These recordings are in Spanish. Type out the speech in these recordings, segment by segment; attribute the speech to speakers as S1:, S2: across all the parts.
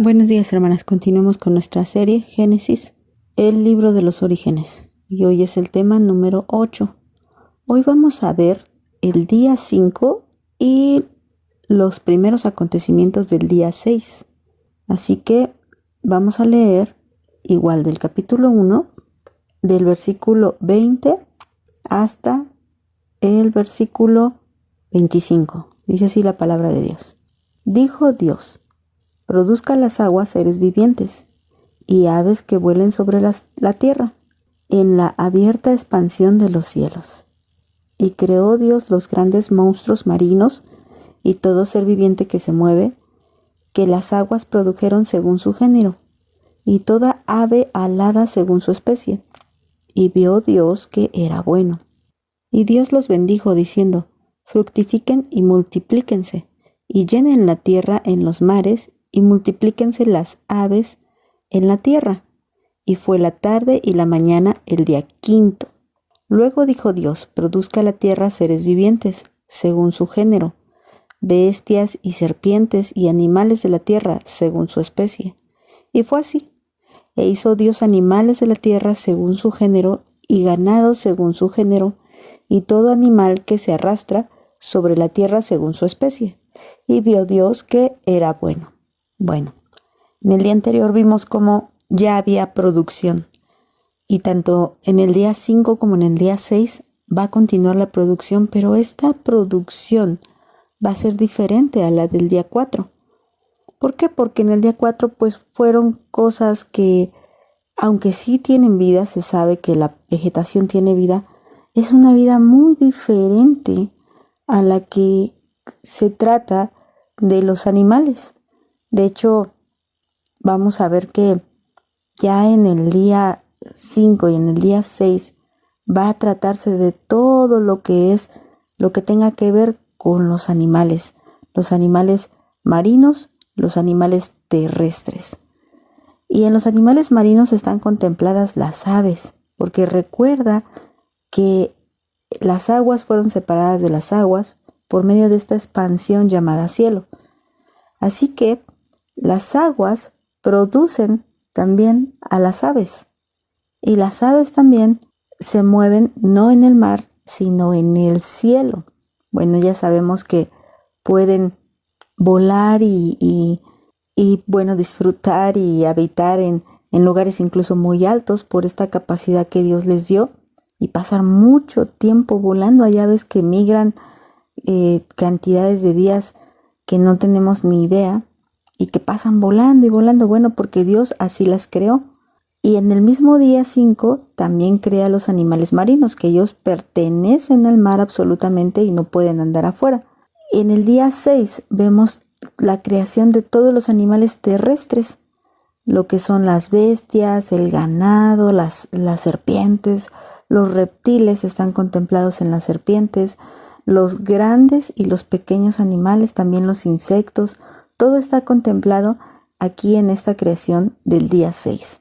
S1: Buenos días, hermanas. Continuemos con nuestra serie Génesis, el libro de los orígenes. Y hoy es el tema número 8. Hoy vamos a ver el día 5 y los primeros acontecimientos del día 6. Así que vamos a leer igual del capítulo 1, del versículo 20 hasta el versículo 25. Dice así la palabra de Dios. Dijo Dios: produzca las aguas seres vivientes y aves que vuelen sobre la tierra, en la abierta expansión de los cielos. Y creó Dios los grandes monstruos marinos y todo ser viviente que se mueve, que las aguas produjeron según su género, y toda ave alada según su especie. Y vio Dios que era bueno. Y Dios los bendijo diciendo: fructifiquen y multiplíquense, y llenen la tierra en los mares, y multiplíquense las aves en la tierra. Y fue la tarde y la mañana el día 5. Luego dijo Dios: produzca la tierra seres vivientes, según su género, bestias y serpientes y animales de la tierra, según su especie. Y fue así. E hizo Dios animales de la tierra según su género, y ganado según su género, y todo animal que se arrastra sobre la tierra según su especie. Y vio Dios que era bueno. Bueno, en el día anterior vimos cómo ya había producción, y tanto en el día 5 como en el día 6 va a continuar la producción, pero esta producción va a ser diferente a la del día 4. ¿Por qué? Porque en el día 4 pues fueron cosas que, aunque sí tienen vida, se sabe que la vegetación tiene vida, es una vida muy diferente a la que se trata de los animales. De hecho, vamos a ver que ya en el día 5 y en el día 6 va a tratarse de todo lo que tenga que ver con los animales marinos, los animales terrestres. Y en los animales marinos están contempladas las aves, porque recuerda que las aguas fueron separadas de las aguas por medio de esta expansión llamada cielo. Así que las aguas producen también a las aves, y las aves también se mueven no en el mar, sino en el cielo. Bueno, ya sabemos que pueden volar y bueno, disfrutar y habitar en lugares incluso muy altos por esta capacidad que Dios les dio, y pasar mucho tiempo volando. Hay aves que migran cantidades de días que no tenemos ni idea, y que pasan volando y volando, bueno, porque Dios así las creó. Y en el mismo día 5 también crea los animales marinos, que ellos pertenecen al mar absolutamente y no pueden andar afuera. En el día 6 vemos la creación de todos los animales terrestres, lo que son las bestias, el ganado, las serpientes, los reptiles están contemplados en las serpientes, los grandes y los pequeños animales, también los insectos. Todo está contemplado aquí en esta creación del día 6.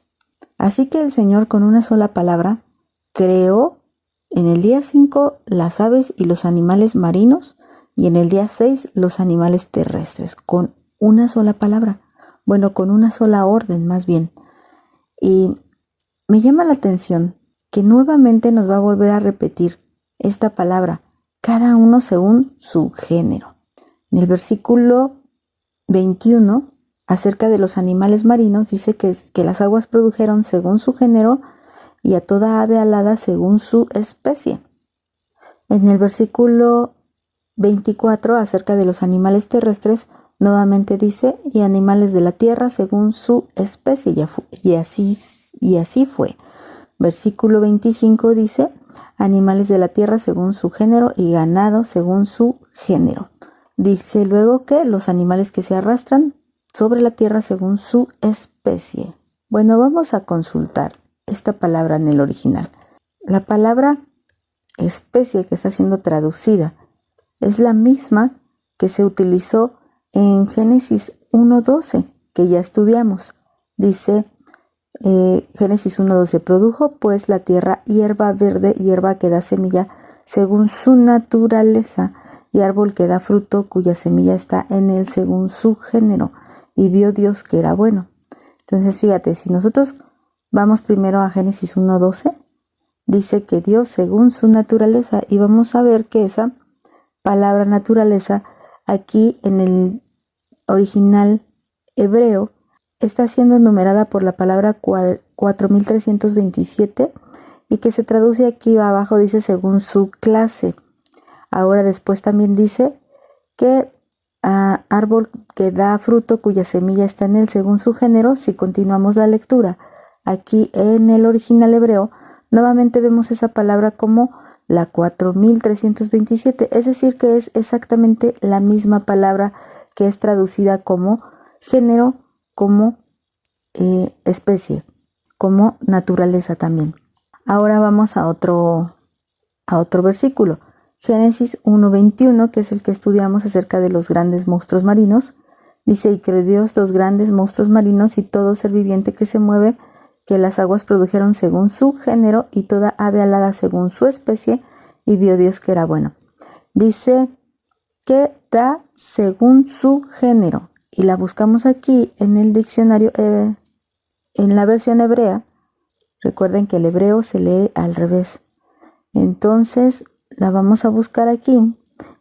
S1: Así que el Señor, con una sola palabra, creó en el día 5 las aves y los animales marinos, y en el día 6 los animales terrestres, con una sola palabra. Bueno, con una sola orden más bien. Y me llama la atención que nuevamente nos va a volver a repetir esta palabra, cada uno según su género. En el versículo 21, acerca de los animales marinos, dice que las aguas produjeron según su género, y a toda ave alada según su especie. En el versículo 24, acerca de los animales terrestres, nuevamente dice: y animales de la tierra según su especie, y así fue. Versículo 25 dice: animales de la tierra según su género, y ganado según su género. Dice luego que los animales que se arrastran sobre la tierra según su especie. Bueno, vamos a consultar esta palabra en el original. La palabra especie que está siendo traducida es la misma que se utilizó en Génesis 1:12, que ya estudiamos. Dice Génesis 1:12: produjo pues la tierra hierba verde, hierba que da semilla según su naturaleza, y árbol que da fruto cuya semilla está en él según su género, y vio Dios que era bueno. Entonces fíjate, si nosotros vamos primero a Génesis 1:12, dice que Dios según su naturaleza, y vamos a ver que esa palabra naturaleza aquí en el original hebreo está siendo enumerada por la palabra 4327 y que se traduce aquí abajo, dice según su clase. Ahora después también dice que árbol que da fruto cuya semilla está en él según su género. Si continuamos la lectura aquí en el original hebreo, nuevamente vemos esa palabra como la 4327, es decir que es exactamente la misma palabra que es traducida como género, como especie, como naturaleza también. Ahora vamos a otro versículo. Génesis 1:21, que es el que estudiamos acerca de los grandes monstruos marinos. Dice, y creó Dios los grandes monstruos marinos y todo ser viviente que se mueve, que las aguas produjeron según su género y toda ave alada según su especie, y vio Dios que era bueno. Dice que da según su género, y la buscamos aquí en el diccionario, en la versión hebrea. Recuerden que el hebreo se lee al revés. Entonces la vamos a buscar aquí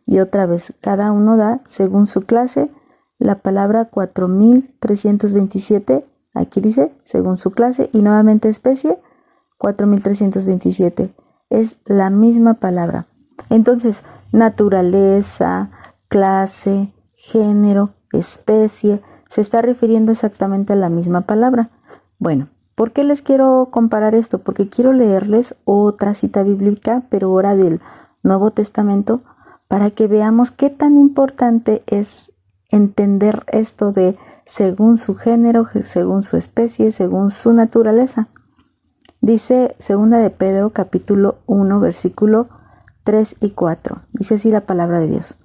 S1: y otra vez cada uno da según su clase la palabra 4327. Aquí dice según su clase y nuevamente especie 4327. Es la misma palabra. Entonces naturaleza, clase, género, especie, se está refiriendo exactamente a la misma palabra. Bueno, ¿por qué les quiero comparar esto? Porque quiero leerles otra cita bíblica, pero ahora del Nuevo Testamento, para que veamos qué tan importante es entender esto de según su género, según su especie, según su naturaleza. Dice 2 de Pedro capítulo 1 versículo 3 y 4. Dice así la palabra de Dios.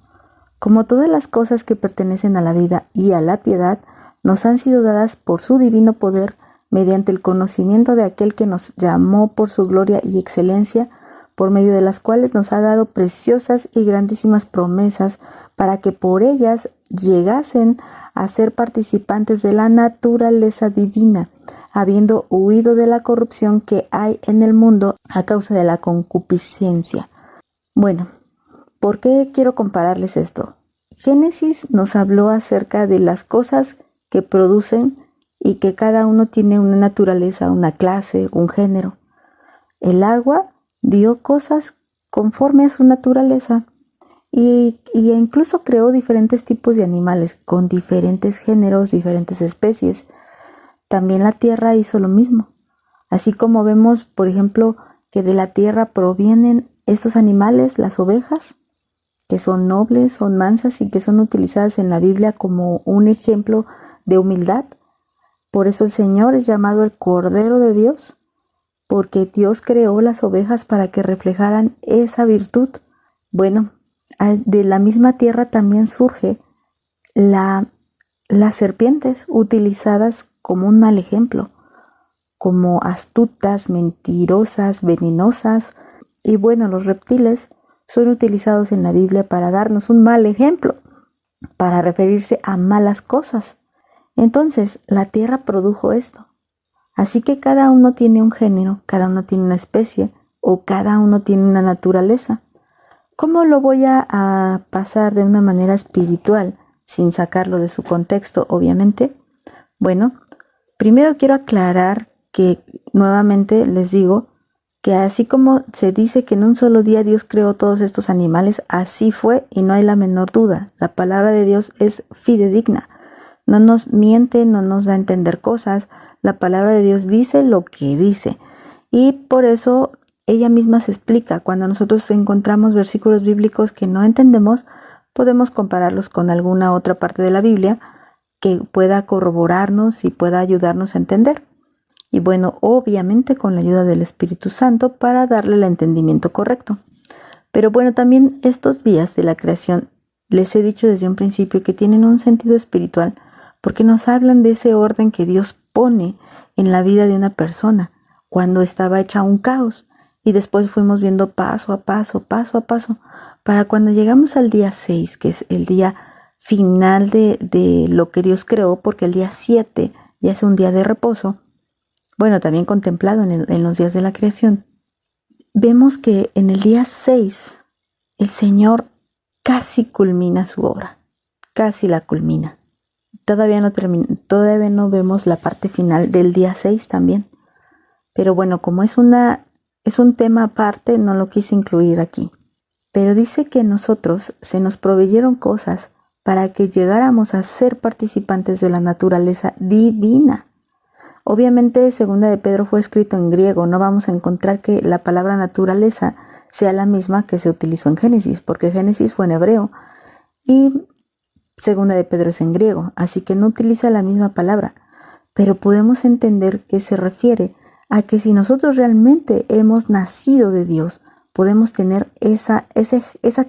S1: Como todas las cosas que pertenecen a la vida y a la piedad nos han sido dadas por su divino poder mediante el conocimiento de aquel que nos llamó por su gloria y excelencia, por medio de las cuales nos ha dado preciosas y grandísimas promesas para que por ellas llegasen a ser participantes de la naturaleza divina, habiendo huido de la corrupción que hay en el mundo a causa de la concupiscencia. Bueno, ¿por qué quiero compararles esto? Génesis nos habló acerca de las cosas que producen y que cada uno tiene una naturaleza, una clase, un género. El agua dio cosas conforme a su naturaleza y incluso creó diferentes tipos de animales con diferentes géneros, diferentes especies. También la tierra hizo lo mismo. Así como vemos, por ejemplo, que de la tierra provienen estos animales, las ovejas, que son nobles, son mansas y que son utilizadas en la Biblia como un ejemplo de humildad. Por eso el Señor es llamado el Cordero de Dios, porque Dios creó las ovejas para que reflejaran esa virtud. Bueno, de la misma tierra también surge las serpientes utilizadas como un mal ejemplo, como astutas, mentirosas, venenosas. Y bueno, los reptiles son utilizados en la Biblia para darnos un mal ejemplo, para referirse a malas cosas. Entonces, la tierra produjo esto. Así que cada uno tiene un género, cada uno tiene una especie o cada uno tiene una naturaleza. ¿Cómo lo voy a pasar de una manera espiritual sin sacarlo de su contexto, obviamente? Bueno, primero quiero aclarar que nuevamente les digo que así como se dice que en un solo día Dios creó todos estos animales, así fue y no hay la menor duda. La palabra de Dios es fidedigna. No nos miente, no nos da a entender cosas. La palabra de Dios dice lo que dice. Y por eso ella misma se explica. Cuando nosotros encontramos versículos bíblicos que no entendemos, podemos compararlos con alguna otra parte de la Biblia que pueda corroborarnos y pueda ayudarnos a entender. Y bueno, obviamente con la ayuda del Espíritu Santo para darle el entendimiento correcto. Pero bueno, también estos días de la creación, les he dicho desde un principio que tienen un sentido espiritual porque nos hablan de ese orden que Dios pone en la vida de una persona cuando estaba hecha un caos y después fuimos viendo paso a paso, para cuando llegamos al día 6, que es el día final de lo que Dios creó, porque el día 7 ya es un día de reposo, bueno, también contemplado en los días de la creación, vemos que en el día 6 el Señor casi culmina su obra, casi la culmina. Todavía no vemos la parte final del día 6 también. Pero bueno, como es un tema aparte, no lo quise incluir aquí. Pero dice que nosotros se nos proveyeron cosas para que llegáramos a ser participantes de la naturaleza divina. Obviamente, segunda de Pedro fue escrito en griego, no vamos a encontrar que la palabra naturaleza sea la misma que se utilizó en Génesis, porque Génesis fue en hebreo y segunda de Pedro es en griego, así que no utiliza la misma palabra, pero podemos entender que se refiere a que si nosotros realmente hemos nacido de Dios, podemos tener esa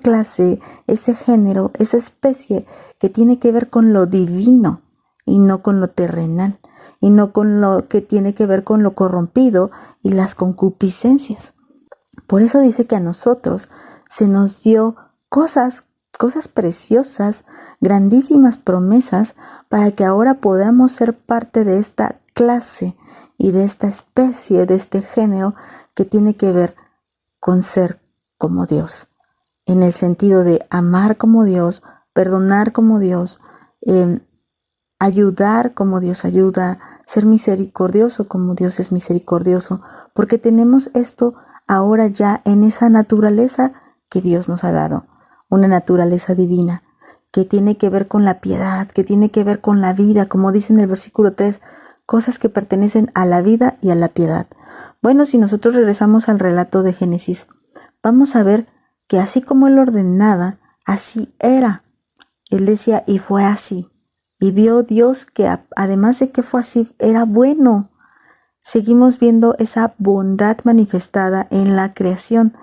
S1: clase, ese género, esa especie que tiene que ver con lo divino y no con lo terrenal, y no con lo que tiene que ver con lo corrompido y las concupiscencias. Por eso dice que a nosotros se nos dio cosas preciosas, grandísimas promesas, para que ahora podamos ser parte de esta clase y de esta especie, de este género que tiene que ver con ser como Dios, en el sentido de amar como Dios, perdonar como Dios, ayudar como Dios ayuda, ser misericordioso como Dios es misericordioso, porque tenemos esto ahora ya en esa naturaleza que Dios nos ha dado, una naturaleza divina, que tiene que ver con la piedad, que tiene que ver con la vida, como dice en el versículo 3, cosas que pertenecen a la vida y a la piedad. Bueno, si nosotros regresamos al relato de Génesis, vamos a ver que así como Él ordenaba, así era. Él decía, y fue así. Y vio Dios que además de que fue así, era bueno. Seguimos viendo esa bondad manifestada en la creación.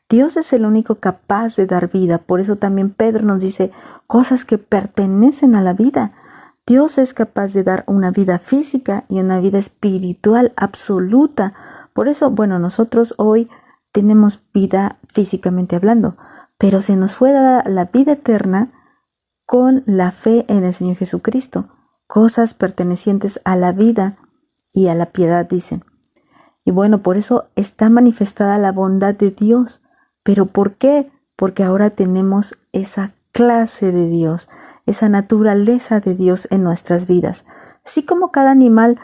S1: Dios es el único capaz de dar vida. Por eso también Pedro nos dice cosas que pertenecen a la vida. Dios es capaz de dar una vida física y una vida espiritual absoluta. Por eso, bueno, nosotros hoy tenemos vida físicamente hablando, pero se nos fue dada la vida eterna con la fe en el Señor Jesucristo, cosas pertenecientes a la vida y a la piedad, dicen. Y bueno, por eso está manifestada la bondad de Dios. ¿Pero por qué? Porque ahora tenemos esa clase de Dios, esa naturaleza de Dios en nuestras vidas. Así como cada animal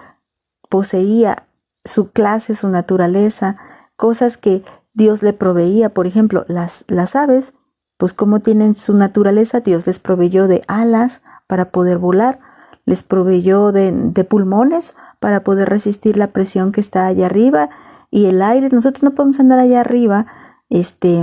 S1: poseía su clase, su naturaleza, cosas que Dios le proveía, por ejemplo, las aves, pues como tienen su naturaleza, Dios les proveyó de alas para poder volar, les proveyó de pulmones para poder resistir la presión que está allá arriba y el aire. Nosotros no podemos andar allá arriba,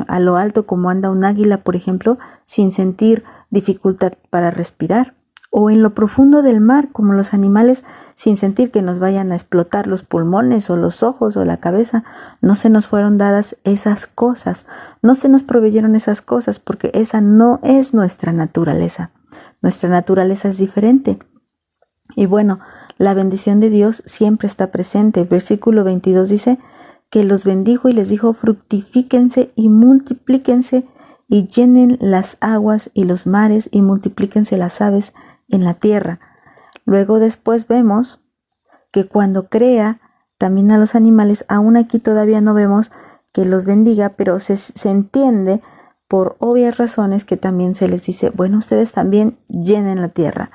S1: a lo alto como anda un águila, por ejemplo, sin sentir dificultad para respirar. O en lo profundo del mar, como los animales, sin sentir que nos vayan a explotar los pulmones o los ojos o la cabeza. No se nos fueron dadas esas cosas, no se nos proveyeron esas cosas, porque esa no es nuestra naturaleza. Nuestra naturaleza es diferente. Y bueno, la bendición de Dios siempre está presente. Versículo 22 dice que los bendijo y les dijo: fructifíquense y multiplíquense y llenen las aguas y los mares y multiplíquense las aves en la tierra. Luego después vemos que cuando crea también a los animales, aún aquí todavía no vemos que los bendiga, pero se entiende por obvias razones que también se les dice, bueno, ustedes también llenen la tierra.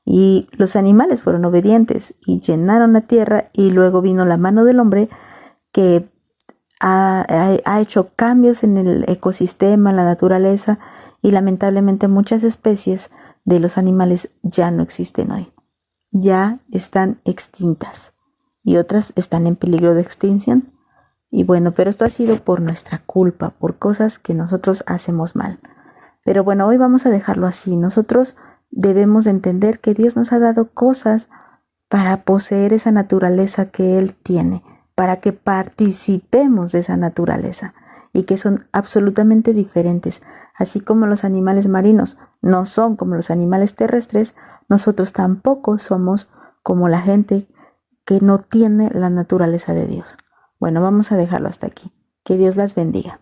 S1: Y los animales fueron obedientes y llenaron la tierra, y luego vino la mano del hombre que ha hecho cambios en el ecosistema, en la naturaleza, y lamentablemente muchas especies de los animales ya no existen hoy. Ya están extintas y otras están en peligro de extinción. Y bueno, pero esto ha sido por nuestra culpa, por cosas que nosotros hacemos mal. Pero bueno, hoy vamos a dejarlo así. Nosotros debemos entender que Dios nos ha dado cosas para poseer esa naturaleza que Él tiene, para que participemos de esa naturaleza, y que son absolutamente diferentes. Así como los animales marinos no son como los animales terrestres, nosotros tampoco somos como la gente que no tiene la naturaleza de Dios. Bueno, vamos a dejarlo hasta aquí. Que Dios las bendiga.